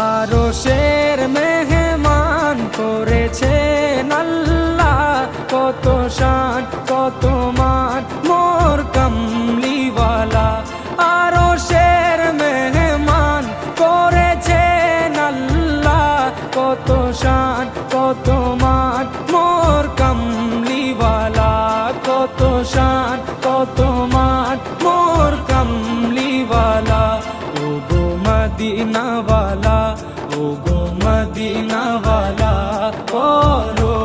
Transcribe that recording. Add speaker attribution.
Speaker 1: আরশের মেহমান করেছেন আল্লাহ, কত শান কত মান মোর কামলিওয়ালা। আরশের মেহমান করেছেন আল্লাহ, কত শান কত মান মোর কামলিওয়ালা, কত শান কত মান মোর কামলিওয়ালা। ও গো মদিনাওয়ালা, ও গো মদিনাওয়ালা, করো